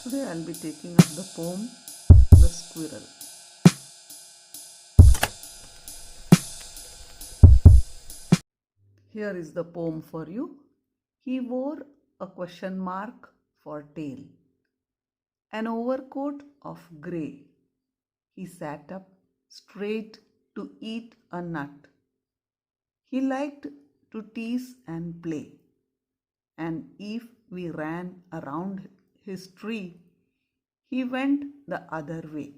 Today I'll be taking up the poem The Squirrel. Here is the poem for you. He wore a question mark for tail, an overcoat of grey. He sat up straight to eat a nut. He liked to tease and play, and if we ran around his tree, he went the other way.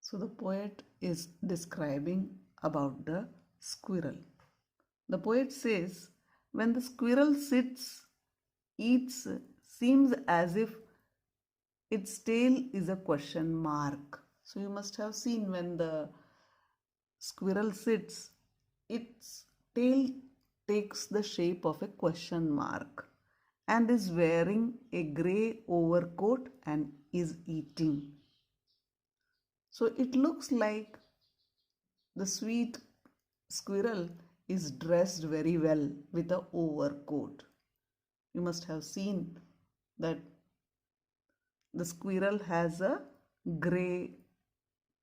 So the poet is describing about the squirrel. The poet says, when the squirrel sits, eats, seems as if its tail is a question mark. So you must have seen when the squirrel sits, its tail takes the shape of a question mark and is wearing a grey overcoat and is eating. So it looks like the sweet squirrel is dressed very well with a overcoat. You must have seen that the squirrel has a grey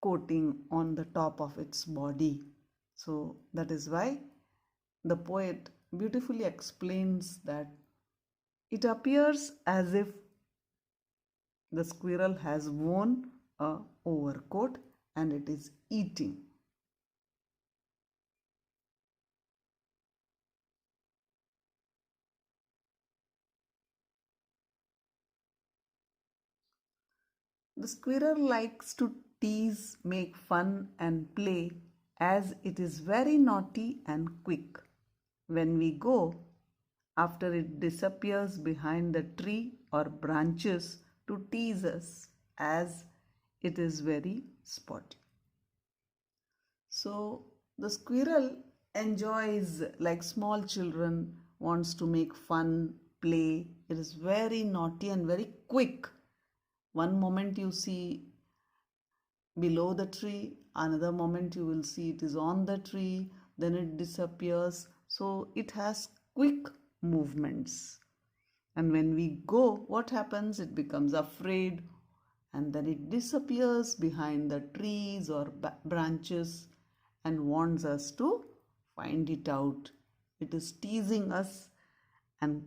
coating on the top of its body. So that is why the poet beautifully explains that it appears as if the squirrel has worn a overcoat and it is eating. The squirrel likes to tease, make fun, and play as it is very naughty and quick. When we go, after it disappears behind the tree or branches to tease us as it is very spotty. So the squirrel enjoys, like small children, wants to make fun, play. It is very naughty and very quick. One moment you see below the tree, another moment you will see it is on the tree, then it disappears. So it has quick movements. And when we go, what happens? It becomes afraid and then it disappears behind the trees or branches and wants us to find it out. It is teasing us and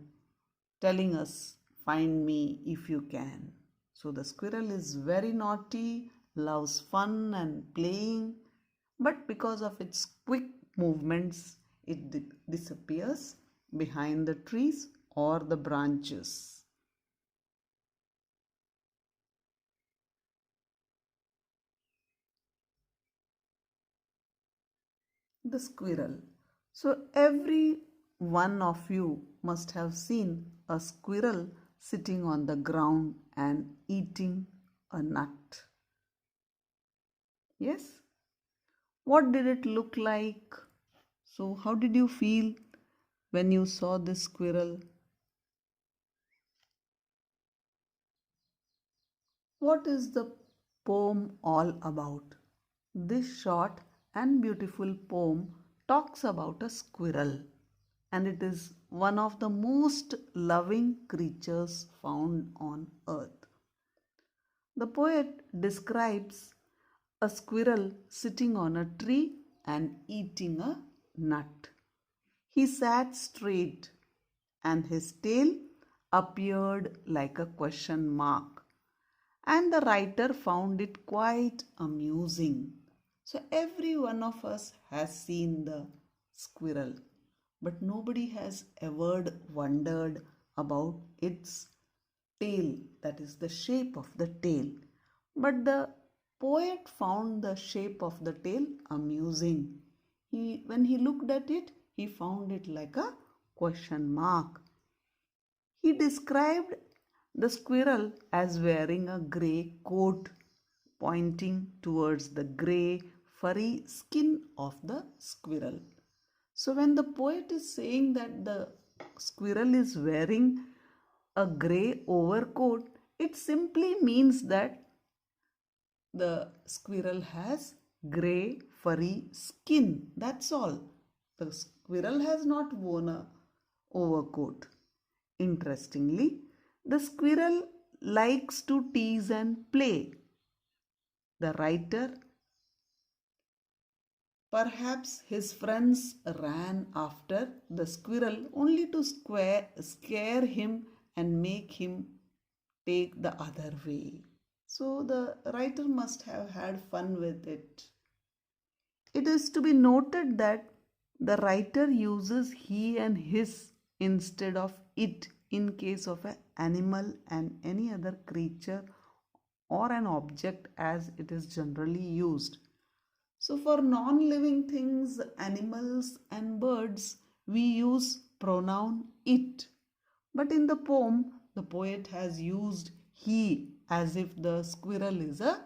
telling us, find me if you can. So the squirrel is very naughty, loves fun and playing, but because of its quick movements, it disappears behind the trees or the branches. The squirrel. So every one of you must have seen a squirrel sitting on the ground and eating a nut. Yes? What did it look like? So, how did you feel when you saw this squirrel? What is the poem all about? This short and beautiful poem talks about a squirrel, and it is one of the most loving creatures found on earth. The poet describes a squirrel sitting on a tree and eating a nut. He sat straight and his tail appeared like a question mark. And the writer found it quite amusing. So, every one of us has seen the squirrel, but nobody has ever wondered about its tail, that is the shape of the tail. But the poet found the shape of the tail amusing. When he looked at it, he found it like a question mark. He described the squirrel as wearing a grey coat, pointing towards the grey, furry skin of the squirrel. So, when the poet is saying that the squirrel is wearing a grey overcoat, It simply means that the squirrel has grey furry skin. That's all. The squirrel has not worn a overcoat. Interestingly, the squirrel likes to tease and play. The writer, perhaps his friends ran after the squirrel only to scare him and make him take the other way. So the writer must have had fun with it. It is to be noted that the writer uses he and his instead of it in case of an animal and any other creature or an object as it is generally used. So for non-living things, animals and birds, we use pronoun it. But in the poem, the poet has used he as if the squirrel is a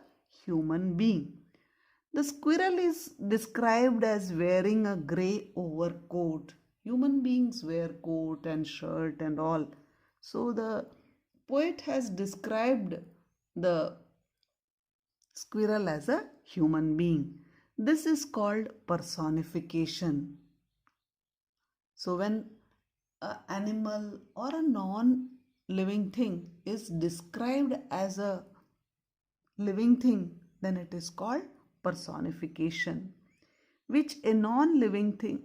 human being. The squirrel is described as wearing a grey overcoat. Human beings wear coat and shirt and all. So the poet has described the squirrel as a human being. This is called personification. So when an animal or a non-living thing is described as a living thing, then it is called personification, which a non-living thing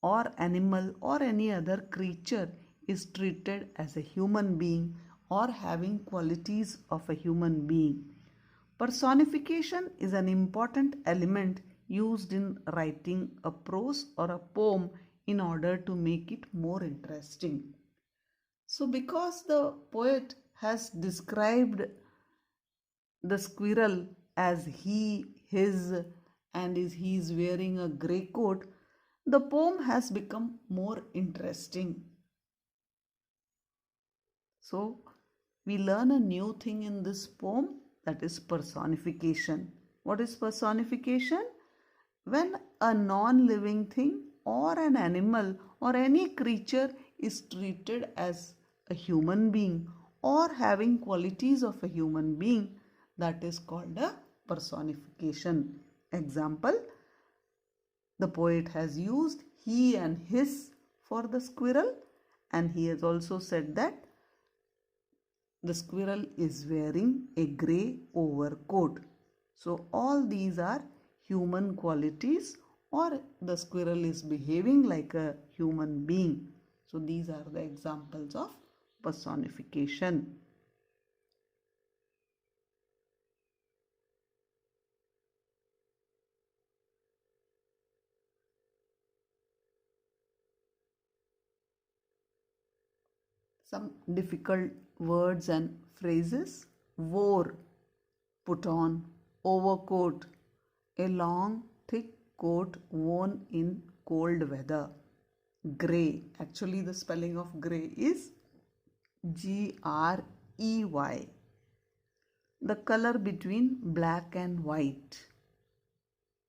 or animal or any other creature is treated as a human being or having qualities of a human being. Personification is an important element used in writing a prose or a poem in order to make it more interesting. So because the poet has described the squirrel as he, his, and he is wearing a grey coat, the poem has become more interesting. So, we learn a new thing in this poem, that is personification. What is personification? When a non-living thing or an animal or any creature is treated as a human being or having qualities of a human being, that is called a personification. Example, the poet has used he and his for the squirrel, and he has also said that the squirrel is wearing a grey overcoat. So all these are human qualities, or the squirrel is behaving like a human being. So these are the examples of personification. Some difficult words and phrases. Wore, put on, overcoat, a long thick coat worn in cold weather. Grey, actually the spelling of grey is Grey. The color between black and white.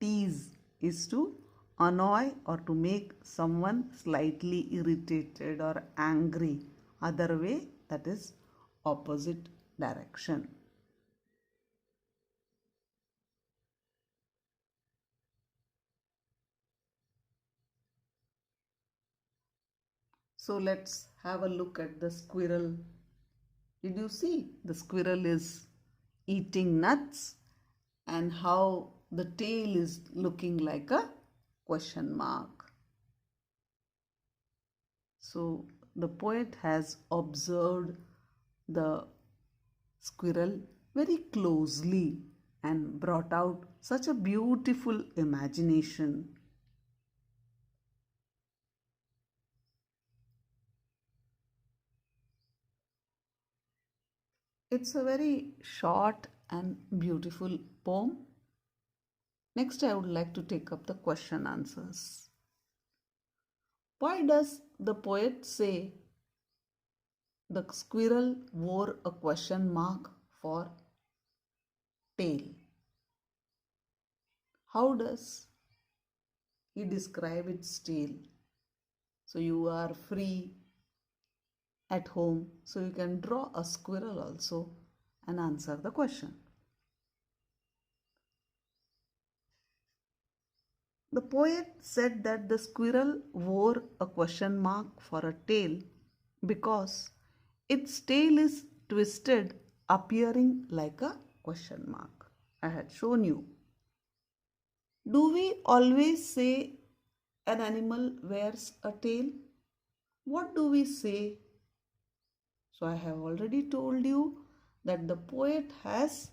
Tease is to annoy or to make someone slightly irritated or angry. Other way, that is opposite direction. So let's have a look at the squirrel. Did you see? The squirrel is eating nuts and how the tail is looking like a question mark. So the poet has observed the squirrel very closely and brought out such a beautiful imagination. It's a very short and beautiful poem. Next, I would like to take up the question answers. Why does the poet say the squirrel wore a question mark for tail? How does he describe its tail? So you are free at home, so you can draw a squirrel also and answer the question. The poet said that the squirrel wore a question mark for a tail because its tail is twisted, appearing like a question mark. I had shown you. Do we always say an animal wears a tail? What do we say? So I have already told you that the poet has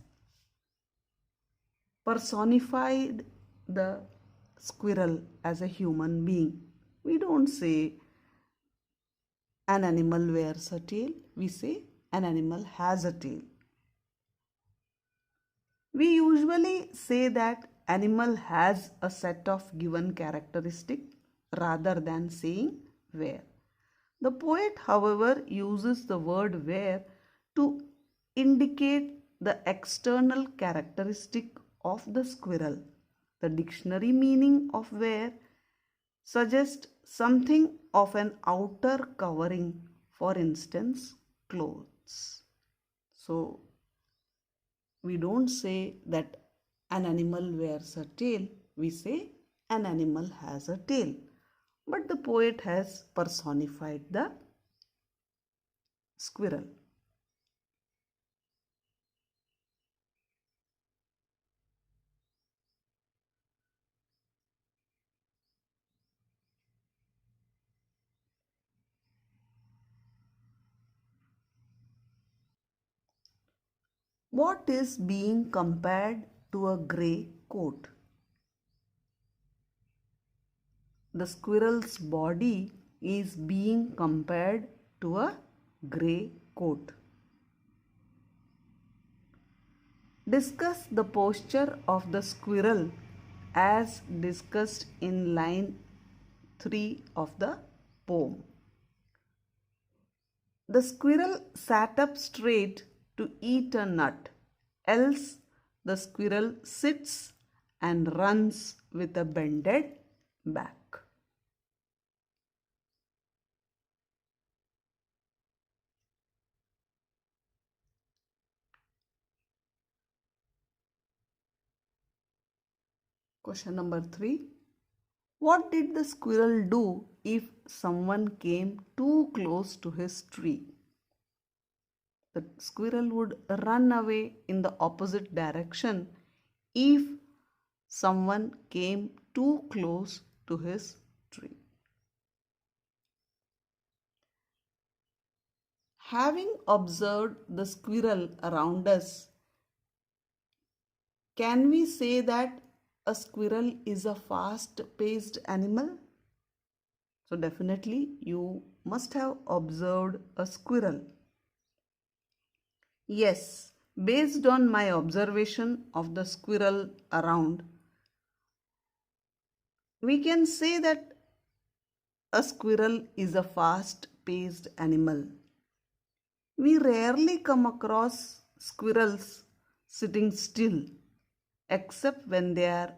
personified the squirrel as a human being. We don't say an animal wears a tail, we say an animal has a tail. We usually say that animal has a set of given characteristic rather than saying wear. The poet, however, uses the word wear to indicate the external characteristic of the squirrel. The dictionary meaning of wear suggests something of an outer covering, for instance, clothes. So, we don't say that an animal wears a tail, we say an animal has a tail. But the poet has personified the squirrel. What is being compared to a grey coat? The squirrel's body is being compared to a grey coat. Discuss the posture of the squirrel as discussed in line 3 of the poem. The squirrel sat up straight to eat a nut, else the squirrel sits and runs with a bended back. Question number 3. What did the squirrel do if someone came too close to his tree? The squirrel would run away in the opposite direction if someone came too close to his tree. Having observed the squirrel around us, can we say that a squirrel is a fast-paced animal? So definitely you must have observed a squirrel. Yes, based on my observation of the squirrel around, we can say that a squirrel is a fast-paced animal. We rarely come across squirrels sitting still except when they are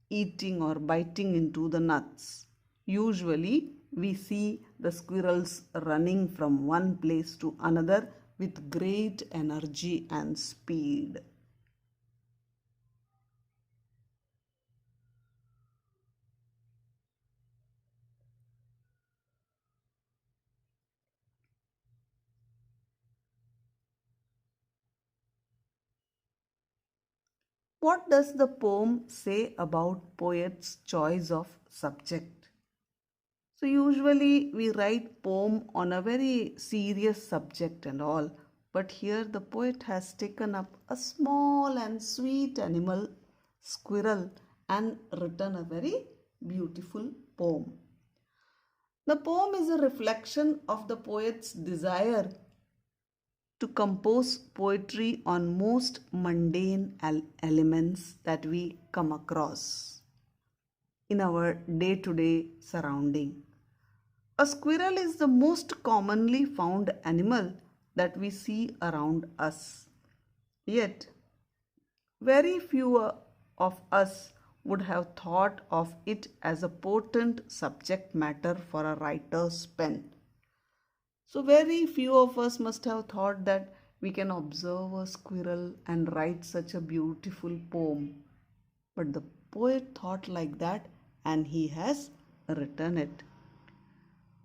eating or biting into the nuts. Usually, we see the squirrels running from one place to another with great energy and speed. What does the poem say about poet's choice of subject? So usually we write poem on a very serious subject and all, but here the poet has taken up a small and sweet animal, squirrel, and written a very beautiful poem. The poem is a reflection of the poet's desire to compose poetry on most mundane elements that we come across in our day-to-day surrounding. A squirrel is the most commonly found animal that we see around us. Yet, very few of us would have thought of it as a potent subject matter for a writer's pen. So, very few of us must have thought that we can observe a squirrel and write such a beautiful poem. But the poet thought like that and he has written it.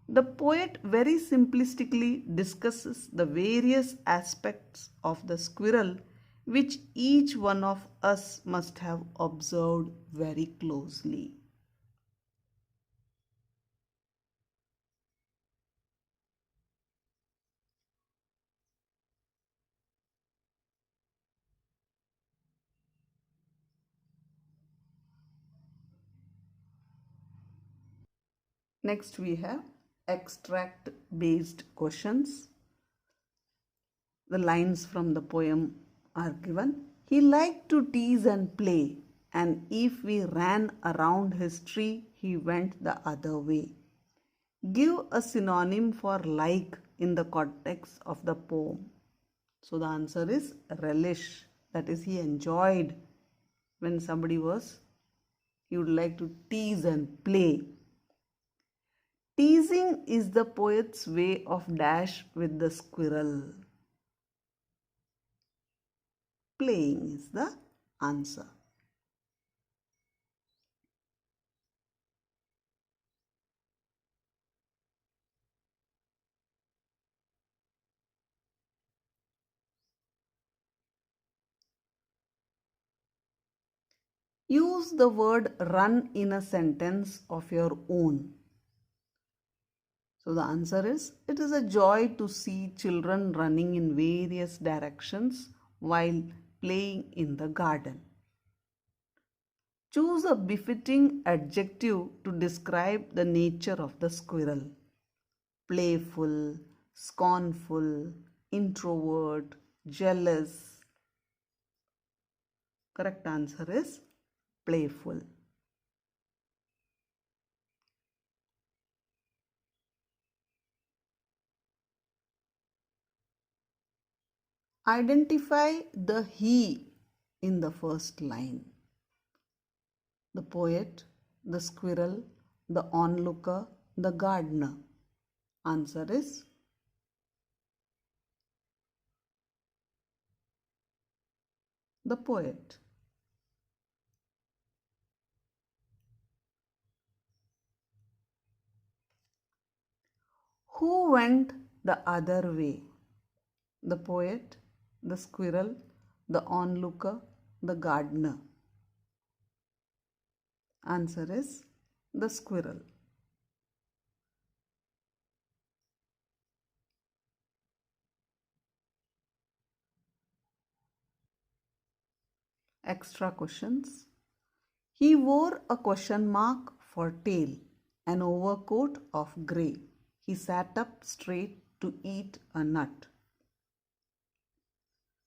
The poet very simplistically discusses the various aspects of the squirrel which each one of us must have observed very closely. Next, we have extract based questions. The lines from the poem are given. He liked to tease and play, and if we ran around his tree, he went the other way. Give a synonym for like in the context of the poem. So the answer is relish. That is, he enjoyed when somebody was, he would like to tease and play. Teasing is the poet's way of dash with the squirrel. Playing is the answer. Use the word run in a sentence of your own. So the answer is it is a joy to see children running in various directions while playing in the garden. Choose a befitting adjective to describe the nature of the squirrel. Playful, scornful, introvert, jealous. Correct answer is playful. Identify the he in the first line. The poet, the squirrel, the onlooker, the gardener. Answer is the poet. Who went the other way? The poet, the squirrel, the onlooker, the gardener. Answer is the squirrel. Extra questions. He wore a question mark for tail, an overcoat of grey. He sat up straight to eat a nut.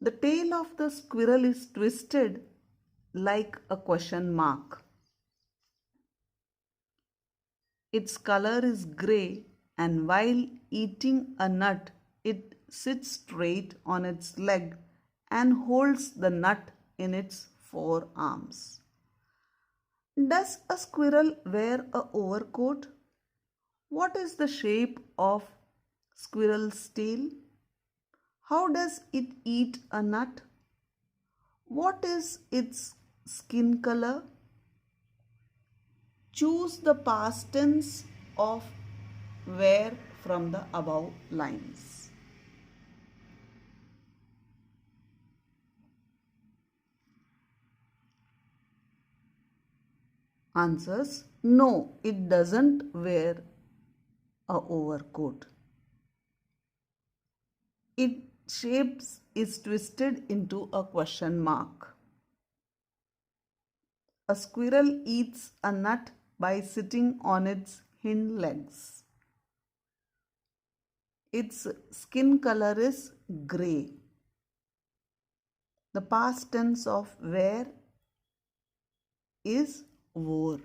The tail of the squirrel is twisted like a question mark. Its color is grey, and while eating a nut, it sits straight on its leg and holds the nut in its forearms. Does a squirrel wear a overcoat? What is the shape of squirrel's tail? How does it eat a nut? What is its skin color? Choose the past tense of wear from the above lines. Answers: no, it doesn't wear a overcoat. Its shape is twisted into a question mark. A squirrel eats a nut by sitting on its hind legs. Its skin color is grey. The past tense of wear is wore.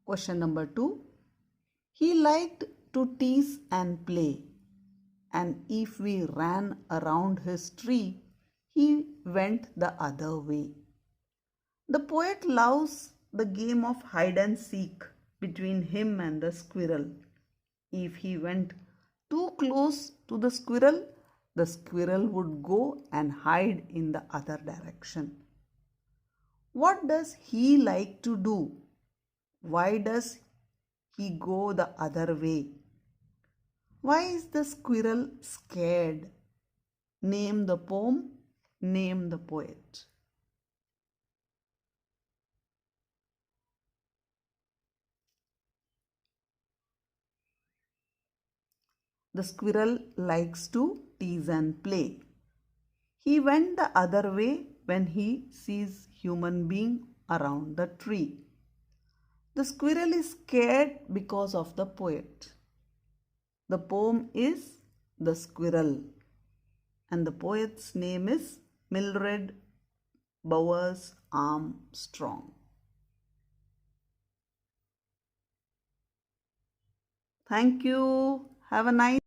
Question number 2. He liked to tease and play, and if we ran around his tree, he went the other way. The poet loves the game of hide and seek between him and the squirrel. If he went too close to the squirrel would go and hide in the other direction. What does he like to do? Why does he go the other way? Why is the squirrel scared? Name the poem, name the poet. The squirrel likes to tease and play. He went the other way when he sees human being around the tree. The squirrel is scared because of the poet. The poem is The Squirrel and the poet's name is Mildred Bowers Armstrong. Thank you. Have a nice